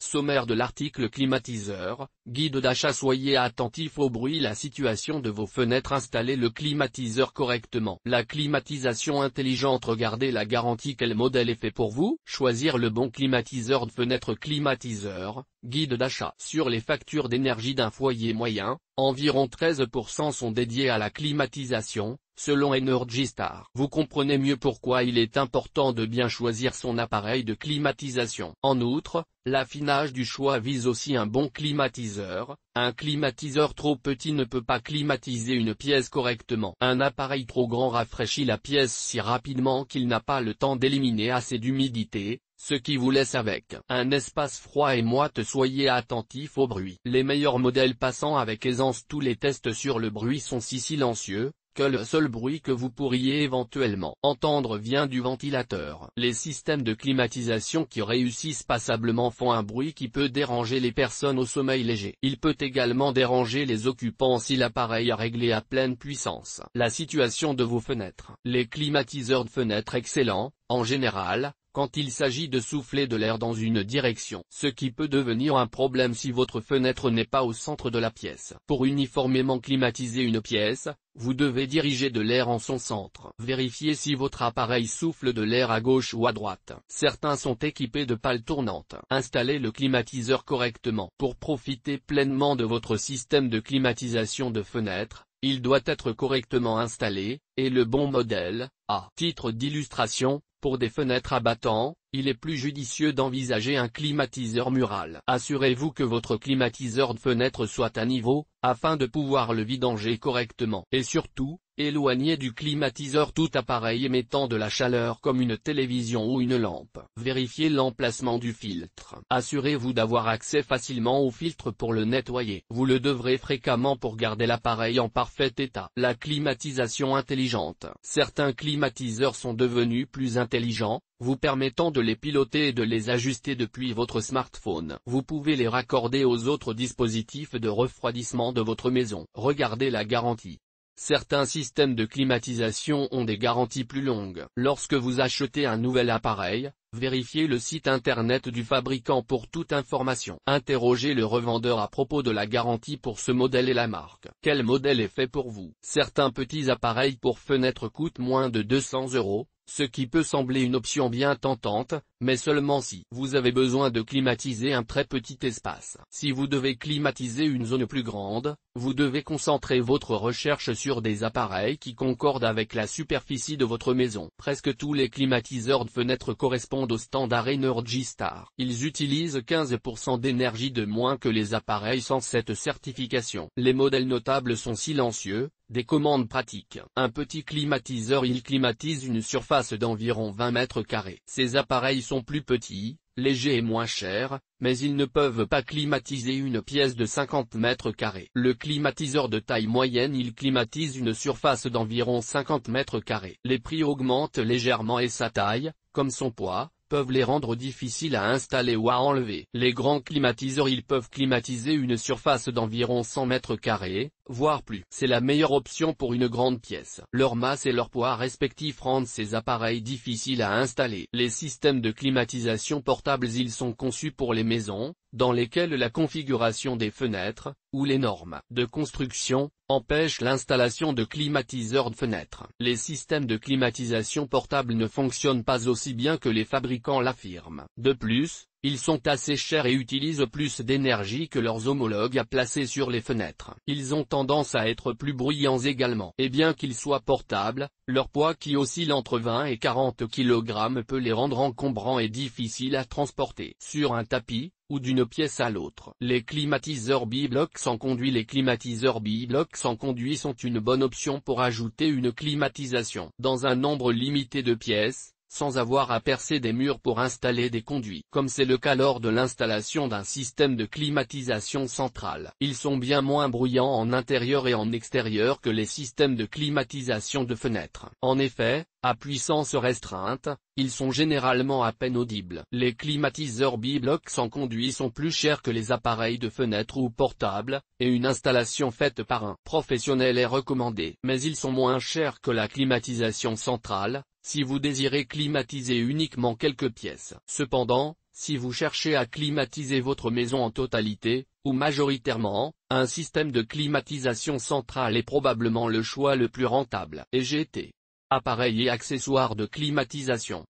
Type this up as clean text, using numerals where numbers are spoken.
Sommaire de l'article climatiseur, guide d'achat. Soyez attentif au bruit. La situation de vos fenêtres. Installez le climatiseur correctement. La climatisation intelligente. Regardez la garantie. Quel modèle est fait pour vous? Choisir le bon climatiseur de fenêtre. Climatiseur, guide d'achat. Sur les factures d'énergie d'un foyer moyen, environ 13% sont dédiés à la climatisation, selon Energy Star. Vous comprenez mieux pourquoi il est important de bien choisir son appareil de climatisation. En outre, l'affinage du choix vise aussi un bon climatiseur. Un climatiseur trop petit ne peut pas climatiser une pièce correctement. Un appareil trop grand rafraîchit la pièce si rapidement qu'il n'a pas le temps d'éliminer assez d'humidité, ce qui vous laisse avec un espace froid et moite. Soyez attentif au bruit. Les meilleurs modèles passant avec aisance tous les tests sur le bruit sont si silencieux, que le seul bruit que vous pourriez éventuellement entendre vient du ventilateur. Les systèmes de climatisation qui réussissent passablement font un bruit qui peut déranger les personnes au sommeil léger. Il peut également déranger les occupants si l'appareil est réglé à pleine puissance. La situation de vos fenêtres. Les climatiseurs de fenêtres excellents, en général, quand il s'agit de souffler de l'air dans une direction, ce qui peut devenir un problème si votre fenêtre n'est pas au centre de la pièce. Pour uniformément climatiser une pièce, vous devez diriger de l'air en son centre. Vérifiez si votre appareil souffle de l'air à gauche ou à droite. Certains sont équipés de pales tournantes. Installez le climatiseur correctement. Pour profiter pleinement de votre système de climatisation de fenêtre, il doit être correctement installé, et le bon modèle. À titre d'illustration, pour des fenêtres à battants, il est plus judicieux d'envisager un climatiseur mural. Assurez-vous que votre climatiseur de fenêtre soit à niveau, afin de pouvoir le vidanger correctement. Et surtout, éloignez du climatiseur tout appareil émettant de la chaleur comme une télévision ou une lampe. Vérifiez l'emplacement du filtre. Assurez-vous d'avoir accès facilement au filtre pour le nettoyer. Vous le devrez fréquemment pour garder l'appareil en parfait état. La climatisation intelligente. Certains climatiseurs sont devenus plus intelligents, vous permettant de les piloter et de les ajuster depuis votre smartphone. Vous pouvez les raccorder aux autres dispositifs de refroidissement de votre maison. Regardez la garantie. Certains systèmes de climatisation ont des garanties plus longues. Lorsque vous achetez un nouvel appareil, vérifiez le site internet du fabricant pour toute information. Interrogez le revendeur à propos de la garantie pour ce modèle et la marque. Quel modèle est fait pour vous? Certains petits appareils pour fenêtres coûtent moins de 200 €. Ce qui peut sembler une option bien tentante, mais seulement si vous avez besoin de climatiser un très petit espace. Si vous devez climatiser une zone plus grande, vous devez concentrer votre recherche sur des appareils qui concordent avec la superficie de votre maison. Presque tous les climatiseurs de fenêtres correspondent au standard Energy Star. Ils utilisent 15% d'énergie de moins que les appareils sans cette certification. Les modèles notables sont silencieux, des commandes pratiques. Un petit climatiseur. Il climatise une surface d'environ 20 mètres carrés. Ces appareils sont plus petits, légers et moins chers, mais ils ne peuvent pas climatiser une pièce de 50 mètres carrés. Le climatiseur de taille moyenne. Il climatise une surface d'environ 50 mètres carrés. Les prix augmentent légèrement et sa taille, comme son poids, peuvent les rendre difficiles à installer ou à enlever. Les grands climatiseurs. Ils peuvent climatiser une surface d'environ 100 mètres carrés, voire plus. C'est la meilleure option pour une grande pièce. Leur masse et leur poids respectifs rendent ces appareils difficiles à installer. Les systèmes de climatisation portables. Ils sont conçus pour les maisons, dans lesquelles la configuration des fenêtres, ou les normes de construction, empêchent l'installation de climatiseurs de fenêtres. Les systèmes de climatisation portables ne fonctionnent pas aussi bien que les fabricants l'affirment. De plus, ils sont assez chers et utilisent plus d'énergie que leurs homologues à placer sur les fenêtres. Ils ont tendance à être plus bruyants également. Et bien qu'ils soient portables, leur poids qui oscille entre 20 et 40 kg peut les rendre encombrants et difficiles à transporter sur un tapis, ou d'une pièce à l'autre. Les climatiseurs biblocs sans conduit. Les climatiseurs biblocs sans conduit sont une bonne option pour ajouter une climatisation dans un nombre limité de pièces, sans avoir à percer des murs pour installer des conduits. Comme c'est le cas lors de l'installation d'un système de climatisation centrale. Ils sont bien moins bruyants en intérieur et en extérieur que les systèmes de climatisation de fenêtres. En effet, à puissance restreinte, ils sont généralement à peine audibles. Les climatiseurs biblocs sans conduit sont plus chers que les appareils de fenêtre ou portables, et une installation faite par un professionnel est recommandée. Mais ils sont moins chers que la climatisation centrale, si vous désirez climatiser uniquement quelques pièces. Cependant, Si vous cherchez à climatiser votre maison en totalité, ou majoritairement, un système de climatisation centrale est probablement le choix le plus rentable. EGT. Appareils et accessoires de climatisation.